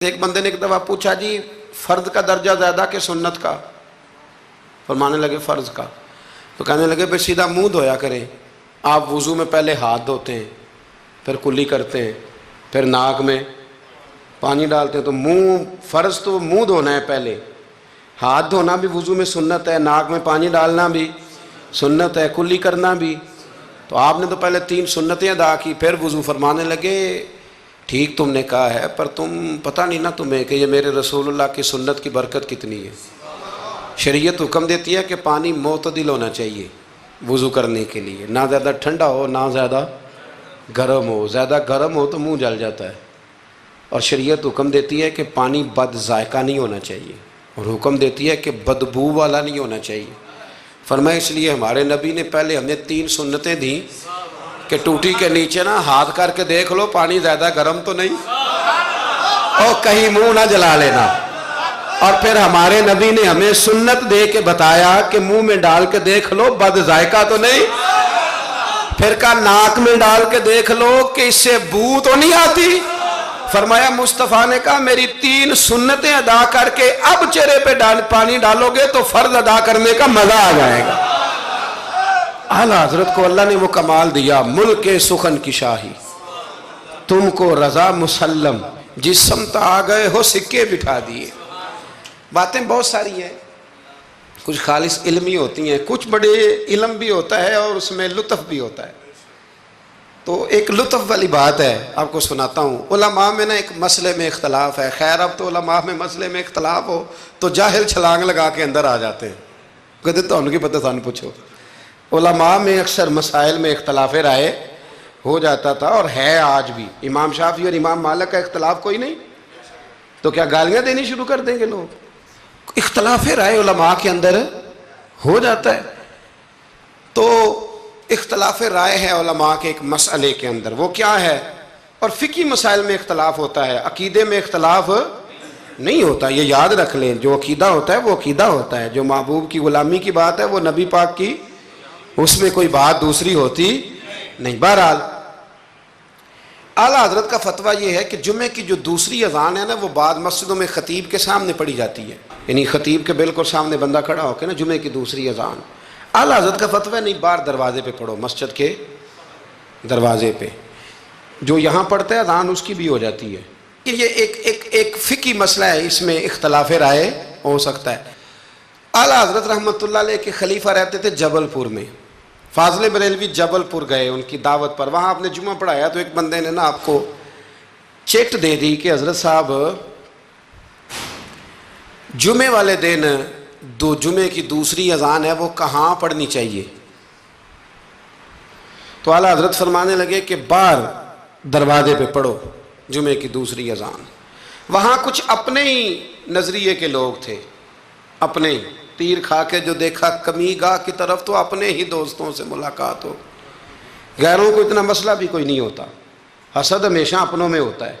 ایک بندے نے ایک دفعہ پوچھا جی فرض کا درجہ زیادہ کہ سنت کا؟ فرمانے لگے فرض کا۔ تو کہنے لگے پھر سیدھا منہ دھویا کریں، آپ وضو میں پہلے ہاتھ دھوتے ہیں، پھر کلی کرتے ہیں، پھر ناک میں پانی ڈالتے ہیں، تو منہ فرض تو منہ دھونا ہے پہلے، ہاتھ دھونا بھی وضو میں سنت ہے، ناک میں پانی ڈالنا بھی سنت ہے، کلی کرنا بھی۔ تو آپ نے تو پہلے 3 سنتیں ادا کی پھر وضو۔ فرمانے لگے ٹھیک تم نے کہا ہے، پر تم پتہ نہیں نا تمہیں کہ یہ میرے رسول اللہ کی سنت کی برکت کتنی ہے۔ شریعت حکم دیتی ہے کہ پانی معتدل ہونا چاہیے وضو کرنے کے لیے، نہ زیادہ ٹھنڈا ہو نہ زیادہ گرم ہو، زیادہ گرم ہو تو منہ جل جاتا ہے۔ اور شریعت حکم دیتی ہے کہ پانی بد ذائقہ نہیں ہونا چاہیے، اور حکم دیتی ہے کہ بدبو والا نہیں ہونا چاہیے۔ فرمایا اس لیے ہمارے نبی نے پہلے ہمیں 3 سنتیں دیں کہ ٹوٹی کے نیچے نا ہاتھ کر کے دیکھ لو پانی زیادہ گرم تو نہیں، اور کہیں منہ نہ جلا لینا۔ اور پھر ہمارے نبی نے ہمیں سنت دے کے بتایا کہ منہ میں ڈال کے دیکھ لو بد ذائقہ تو نہیں، پھر کہا ناک میں ڈال کے دیکھ لو کہ اس سے بو تو نہیں آتی۔ فرمایا مصطفیٰ نے کہا میری 3 سنتیں ادا کر کے اب چہرے پہ پانی ڈالو گے تو فرض ادا کرنے کا مزہ آ جائے گا۔ اعلیٰ حضرت کو اللہ نے وہ کمال دیا، ملک سخن کی شاہی تم کو رضا مسلم، جس سمت آ گئے ہو سکے بٹھا دیے۔ باتیں بہت ساری ہیں، کچھ خالص علمی ہوتی ہیں، کچھ بڑے علم بھی ہوتا ہے اور اس میں لطف بھی ہوتا ہے۔ تو ایک لطف والی بات ہے آپ کو سناتا ہوں۔ علماء میں نا ایک مسئلے میں اختلاف ہے، خیر اب تو علماء میں مسئلے میں اختلاف ہو تو جاہل چھلانگ لگا کے اندر آ جاتے ہیں، کہتے تو ان کی پتہ سان پوچھو۔ علماء میں اکثر مسائل میں اختلاف رائے ہو جاتا تھا اور ہے آج بھی۔ امام شافعی اور امام مالک کا اختلاف کوئی نہیں تو کیا گالیاں دینی شروع کر دیں گے لوگ؟ اختلاف رائے علماء کے اندر ہو جاتا ہے۔ تو اختلاف رائے ہے علماء کے ایک مسئلے کے اندر، وہ کیا ہے؟ اور فقہی مسائل میں اختلاف ہوتا ہے، عقیدے میں اختلاف نہیں ہوتا، یہ یاد رکھ لیں۔ جو عقیدہ ہوتا ہے وہ عقیدہ ہوتا ہے، جو محبوب کی غلامی کی بات ہے وہ نبی پاک کی، اس میں کوئی بات دوسری ہوتی نہیں۔ بہرحال اعلیٰ حضرت کا فتویٰ یہ ہے کہ جمعے کی جو دوسری اذان ہے نا وہ بعض مسجدوں میں خطیب کے سامنے پڑھی جاتی ہے، یعنی خطیب کے بالکل سامنے بندہ کھڑا ہو کے نا جمعے کی دوسری اذان۔ اعلیٰ حضرت کا فتویٰ نہیں باہر دروازے پہ پڑھو، مسجد کے دروازے پہ جو یہاں پڑھتا ہے اذان اس کی بھی ہو جاتی ہے۔ یہ ایک فقہی مسئلہ ہے، اس میں اختلاف رائے ہو سکتا ہے۔ اعلیٰ حضرت رحمۃ اللہ علیہ کے خلیفہ رہتے تھے جبل پور میں۔ فاضل بریلوی جبل پور گئے ان کی دعوت پر، وہاں آپ نے جمعہ پڑھایا تو ایک بندے نے نا آپ کو چٹ دے دی کہ حضرت صاحب جمعے والے دن جمعے کی دوسری اذان ہے وہ کہاں پڑھنی چاہیے؟ تو اعلیٰ حضرت فرمانے لگے کہ باہر دروازے پہ پڑھو جمعے کی دوسری اذان۔ وہاں کچھ اپنے ہی نظریے کے لوگ تھے، اپنے ہی تیر کھا کے جو دیکھا کمی گاہ کی طرف تو اپنے ہی دوستوں سے ملاقات ہو، غیروں کو اتنا مسئلہ بھی کوئی نہیں ہوتا، حسد ہمیشہ اپنوں میں ہوتا ہے۔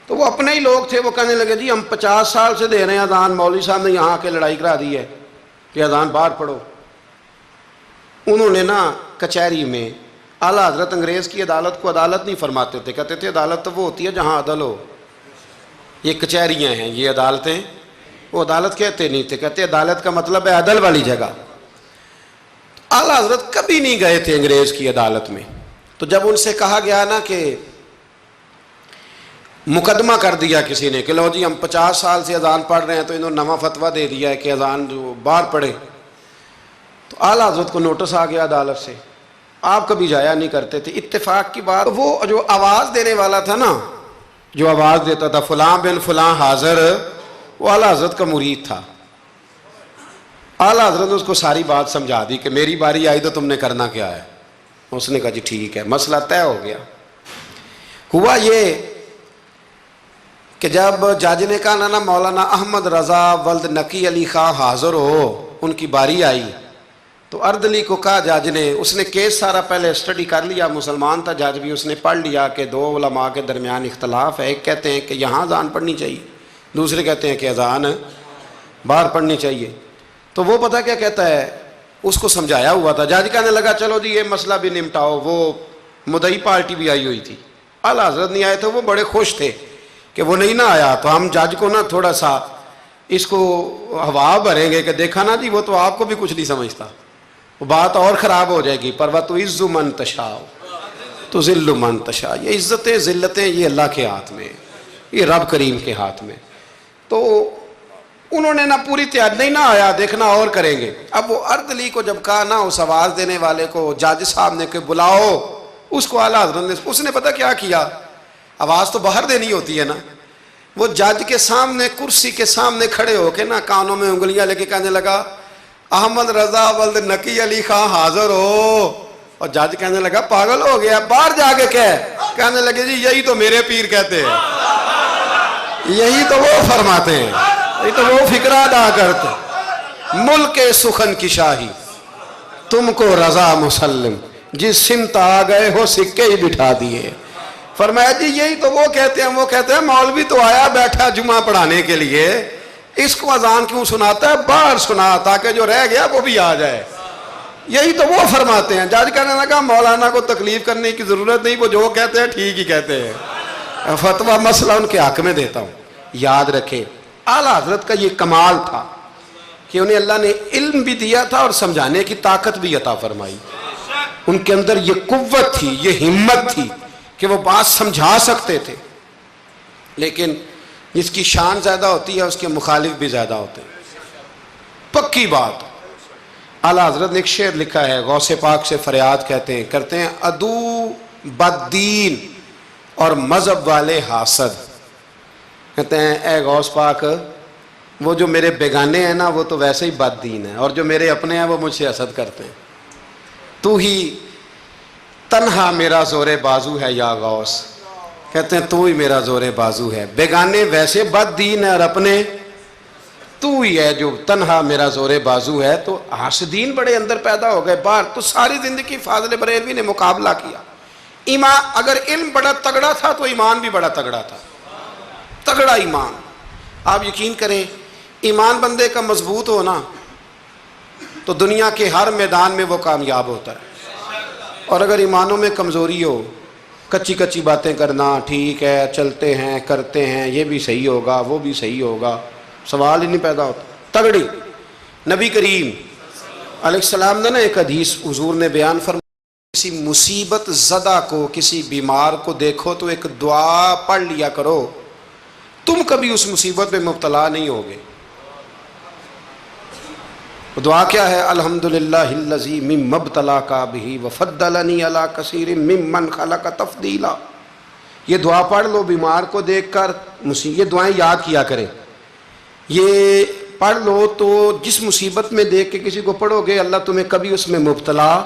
تو وہ اپنے ہی لوگ تھے، وہ کہنے لگے جی ہم 50 سال سے دے رہے ہیں اذان، مولوی صاحب نے یہاں آ کے لڑائی کرا دی ہے کہ اذان باہر پڑھو۔ انہوں نے نا کچہری میں، اعلیٰ حضرت انگریز کی عدالت کو عدالت نہیں فرماتے تھے، کہتے تھے عدالت تو وہ ہوتی ہے جہاں عدل ہو، یہ کچہریاں ہیں یہ عدالتیں، وہ عدالت کہتے نہیں تھے، کہتے عدالت کا مطلب ہے عدل والی جگہ۔ اعلیٰ حضرت کبھی نہیں گئے تھے انگریز کی عدالت میں۔ تو جب ان سے کہا گیا نا کہ مقدمہ کر دیا کسی نے کہ لو جی ہم 50 سال سے اذان پڑھ رہے ہیں تو انہوں نے نواں فتویٰ دے دیا ہے کہ اذان جو باہر پڑھے، تو اعلیٰ حضرت کو نوٹس آ گیا عدالت سے۔ آپ کبھی جایا نہیں کرتے تھے، اتفاق کی بات، وہ جو آواز دینے والا تھا نا، جو آواز دیتا تھا فلاں بن فلاں حاضر، وہ اعلیٰ حضرت کا مرید تھا۔ اعلیٰ حضرت نے اس کو ساری بات سمجھا دی کہ میری باری آئی تو تم نے کرنا کیا ہے۔ اس نے کہا جی ٹھیک ہے، مسئلہ طے ہو گیا۔ ہوا یہ کہ جب جج نے کہا نا مولانا احمد رضا ولد نقی علی خاں حاضر ہو، ان کی باری آئی، تو اردلی کو کہا جج نے، اس نے کیس سارا پہلے اسٹڈی کر لیا، مسلمان تھا جج بھی، اس نے پڑھ لیا کہ 2 علماء کے درمیان اختلاف ہے، ایک کہتے ہیں کہ یہاں اذان پڑھنی چاہیے، دوسرے کہتے ہیں کہ اذان باہر پڑھنی چاہیے۔ تو وہ پتہ کیا کہتا ہے، اس کو سمجھایا ہوا تھا، جج کہنے لگا چلو جی یہ مسئلہ بھی نمٹاؤ۔ وہ مدعی پارٹی بھی آئی ہوئی تھی، اعلیٰ حضرت نہیں آئے تھے، وہ بڑے خوش تھے کہ وہ نہیں نہ آیا تو ہم جج کو نا تھوڑا سا اس کو ہوا بھریں گے کہ دیکھا نا جی وہ تو آپ کو بھی کچھ نہیں سمجھتا، وہ بات اور خراب ہو جائے گی۔ پر وَتُعِزُّ مَن تَشَاءُ تُذِلُّ مَن تَشَاءُ، یہ عزتیں ذلتیں یہ اللہ کے ہاتھ میں، یہ رب کریم کے ہاتھ میں۔ تو انہوں نے نہ پوری تیاری، نہیں نہ آیا دیکھنا اور کریں گے۔ اب وہ اردلی کو جب کہا نا اس آواز دینے والے کو، جج صاحب نے کہ بلاؤ اس کو، اعلیٰ حضرت نے، اس نے پتہ کیا کیا، آواز تو باہر دینی ہوتی ہے نا، وہ جج کے سامنے کرسی کے سامنے کھڑے ہو کے نا کانوں میں انگلیاں لے کے کہنے لگا احمد رضا ولد نقی علی خان حاضر ہو، اور جج کہنے لگا پاگل ہو گیا، باہر جا کے کہنے لگے جی یہی تو میرے پیر کہتے ہیں، یہی تو وہ فرماتے ہیں، یہی تو وہ فکرہ ادا کرتے، ملک سخن کی شاہی تم کو رضا مسلم، جس سمت آ گئے ہو سکے ہی بٹھا دیے۔ فرمایا جی یہی تو وہ کہتے ہیں، وہ کہتے ہیں مولوی تو آیا بیٹھا جمعہ پڑھانے کے لیے، اس کو اذان کیوں سناتا ہے، باہر سنا تاکہ جو رہ گیا وہ بھی آ جائے، یہی تو وہ فرماتے ہیں۔ جج کہنے لگا مولانا کو تکلیف کرنے کی ضرورت نہیں، وہ جو کہتے ہیں ٹھیک ہی کہتے ہیں، فتویٰ مسئلہ ان کے حق میں دیتا ہوں۔ یاد رکھے اعلیٰ حضرت کا یہ کمال تھا کہ انہیں اللہ نے علم بھی دیا تھا اور سمجھانے کی طاقت بھی عطا فرمائی، ان کے اندر یہ قوت تھی، یہ ہمت تھی کہ وہ بات سمجھا سکتے تھے، لیکن جس کی شان زیادہ ہوتی ہے اس کے مخالف بھی زیادہ ہوتے ہیں، پکی بات۔ اعلیٰ حضرت نے ایک شعر لکھا ہے، غوث پاک سے فریاد کرتے ہیں عدو بددین اور مذہب والے حاسد، کہتے ہیں اے غوث پاک وہ جو میرے بیگانے ہیں نا وہ تو ویسے ہی بد دین ہیں، اور جو میرے اپنے ہیں وہ مجھ سے حسد کرتے ہیں، تو ہی تنہا میرا زور بازو ہے یا غوث، کہتے ہیں تو ہی میرا زور بازو ہے، بیگانے ویسے بد دین ہیں اور اپنے تو ہی ہے جو تنہا میرا زور بازو ہے۔ تو حاسدین بڑے اندر پیدا ہو گئے باہر، تو ساری زندگی فاضل بریلوی نے مقابلہ کیا۔ ایمان، اگر علم بڑا تگڑا تھا تو ایمان بھی بڑا تگڑا تھا، تگڑا ایمان۔ آپ یقین کریں ایمان بندے کا مضبوط ہونا تو دنیا کے ہر میدان میں وہ کامیاب ہوتا ہے، اور اگر ایمانوں میں کمزوری ہو، کچی کچی باتیں کرنا، ٹھیک ہے چلتے ہیں کرتے ہیں، یہ بھی صحیح ہوگا وہ بھی صحیح ہوگا، سوال ہی نہیں پیدا ہوتا۔ تگڑی نبی کریم علیہ السلام نے نا ایک حدیث حضور نے بیان فرمایا، کسی مصیبت زدہ کو، کسی بیمار کو دیکھو تو ایک دعا پڑھ لیا کرو، تم کبھی اس مصیبت میں مبتلا نہیں ہوگے۔ دعا کیا ہے؟ الحمدللہ الذی مما ابتلاک بہ وفضلنی علی کثیر ممن خلق تفضیلا۔ یہ دعا پڑھ لو بیمار کو دیکھ کر، یہ دعائیں یاد کیا کریں، یہ پڑھ لو تو جس مصیبت میں دیکھ کے کسی کو پڑھو گے اللہ تمہیں کبھی اس میں مبتلا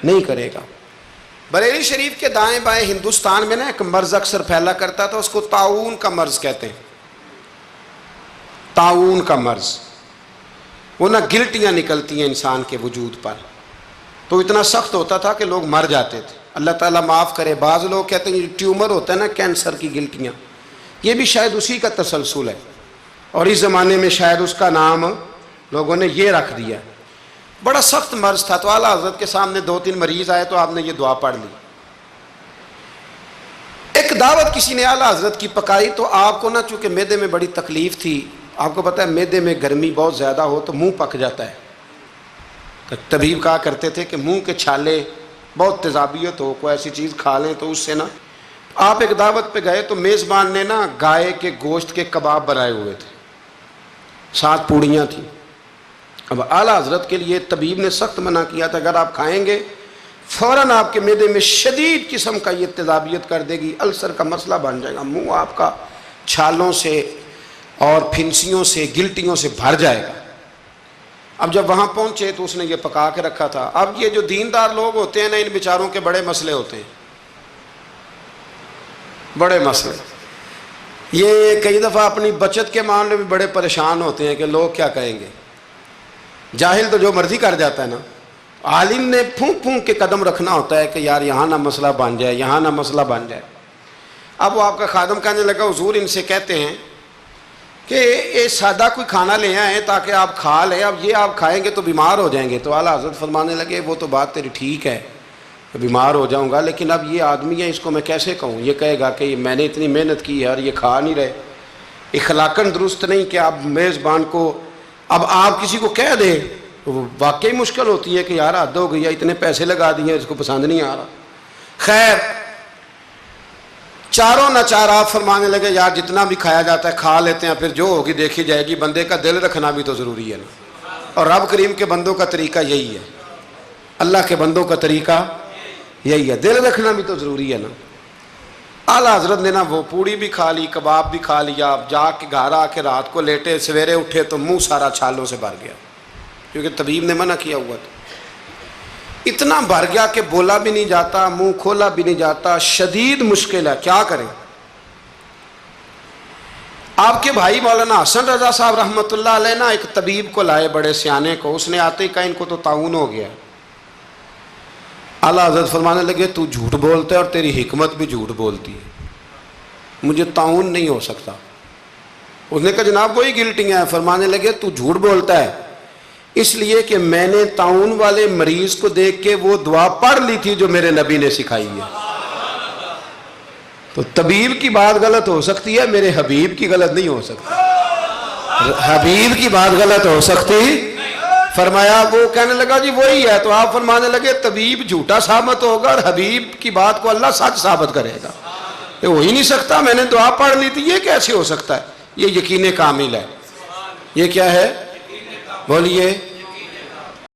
نہیں کرے گا۔ بریلی شریف کے دائیں بائیں ہندوستان میں نا ایک مرض اکثر پھیلا کرتا تھا، اس کو طاعون کا مرض کہتے ہیں، طاعون کا مرض۔ وہ نا گلٹیاں نکلتی ہیں انسان کے وجود پر، تو اتنا سخت ہوتا تھا کہ لوگ مر جاتے تھے، اللہ تعالیٰ معاف کرے۔ بعض لوگ کہتے ہیں یہ ٹیومر ہوتا ہے نا کینسر کی گلٹیاں، یہ بھی شاید اسی کا تسلسل ہے، اور اس زمانے میں شاید اس کا نام لوگوں نے یہ رکھ دیا۔ بڑا سخت مرض تھا، تو اعلیٰ حضرت کے سامنے 2-3 مریض آئے تو آپ نے یہ دعا پڑھ لی۔ ایک دعوت کسی نے اعلیٰ حضرت کی پکائی، تو آپ کو نا چونکہ معدے میں بڑی تکلیف تھی، آپ کو پتہ ہے معدے میں گرمی بہت زیادہ ہو تو منہ پک جاتا ہے، طبیب کہا کرتے تھے کہ منہ کے چھالے بہت تیزابیت ہو، کوئی ایسی چیز کھا لیں تو اس سے نا۔ آپ ایک دعوت پہ گئے تو میزبان نے نا گائے کے گوشت کے کباب بنائے ہوئے تھے، 7 پوڑیاں تھیں۔ اب اعلیٰ حضرت کے لیے طبیب نے سخت منع کیا تھا، اگر آپ کھائیں گے فوراً آپ کے معدے میں شدید قسم کا یہ تیزابیت کر دے گی، السر کا مسئلہ بن جائے گا، منہ آپ کا چھالوں سے اور پھنسیوں سے گلٹیوں سے بھر جائے گا۔ اب جب وہاں پہنچے تو اس نے یہ پکا کے رکھا تھا۔ اب یہ جو دیندار لوگ ہوتے ہیں نا، ان بیچاروں کے بڑے مسئلے ہوتے ہیں، بڑے مسئلے۔ یہ کئی دفعہ اپنی بچت کے معاملے میں بڑے پریشان ہوتے ہیں کہ لوگ کیا کہیں گے۔ جاہل تو جو مرضی کر جاتا ہے نا، عالم نے پھونک پھونک کے قدم رکھنا ہوتا ہے کہ یار یہاں نہ مسئلہ بن جائے، یہاں نہ مسئلہ بن جائے۔ اب وہ آپ کا خادم کہنے لگا حضور ان سے کہتے ہیں کہ یہ سادہ کوئی کھانا لے آئیں تاکہ آپ کھا لیں، اب یہ آپ کھائیں گے تو بیمار ہو جائیں گے۔ تو اعلیٰ حضرت فرمانے لگے وہ تو بات تیری ٹھیک ہے، کہ بیمار ہو جاؤں گا، لیکن اب یہ آدمی ہے، اس کو میں کیسے کہوں؟ یہ کہے گا کہ میں نے اتنی محنت کی ہے اور یہ کھا نہیں رہے۔ اخلاقاً درست نہیں کہ آپ میزبان کو، اب آپ کسی کو کہہ دیں، واقعی مشکل ہوتی ہے کہ یار حد ہو گئی ہے، اتنے پیسے لگا دیے، اس کو پسند نہیں آ رہا۔ خیر، چاروں ناچار آپ فرمانے لگے یار جتنا بھی کھایا جاتا ہے کھا لیتے ہیں، پھر جو ہوگی دیکھی جائے گی، بندے کا دل رکھنا بھی تو ضروری ہے نا۔ اور رب کریم کے بندوں کا طریقہ یہی ہے، اللہ کے بندوں کا طریقہ یہی ہے، دل رکھنا بھی تو ضروری ہے نا۔ اعلیٰ حضرت نے نا وہ پوڑی بھی کھا لی، کباب بھی کھا لیا، اب جا کے گھر آ کے رات کو لیٹے، سویرے اٹھے تو منہ سارا چھالوں سے بھر گیا، کیونکہ طبیب نے منع کیا ہوا تھا۔ اتنا بھر گیا کہ بولا بھی نہیں جاتا، منہ کھولا بھی نہیں جاتا، شدید مشکل ہے، کیا کریں؟ آپ کے بھائی مولانا حسن رضا صاحب رحمۃ اللہ علیہ نا ایک طبیب کو لائے، بڑے سیانے کو، اس نے آتے ہی کہا ان کو تو طاعون ہو گیا۔ اعلیٰ حضرت فرمانے لگے تو جھوٹ بولتا ہے اور تیری حکمت بھی جھوٹ بولتی ہے، مجھے طاعون نہیں ہو سکتا۔ اس نے کہا جناب وہی گلٹنگ ہے۔ فرمانے لگے تو جھوٹ بولتا ہے اس لیے کہ میں نے طاعون والے مریض کو دیکھ کے وہ دعا پڑھ لی تھی جو میرے نبی نے سکھائی ہے۔ تو طبیب کی بات غلط ہو سکتی ہے، میرے حبیب کی غلط نہیں ہو سکتی، حبیب کی بات غلط ہو سکتی۔ فرمایا وہ کہنے لگا جی وہی ہے، تو آپ فرمانے لگے طبیب جھوٹا ثابت ہوگا اور حبیب کی بات کو اللہ سچ ثابت کرے گا، یہ ہو ہی نہیں سکتا، میں نے دعا پڑھ لی تھی، یہ کیسے ہو سکتا ہے؟ یہ یقین کامل ہے۔ یہ کیا ہے؟ بولیے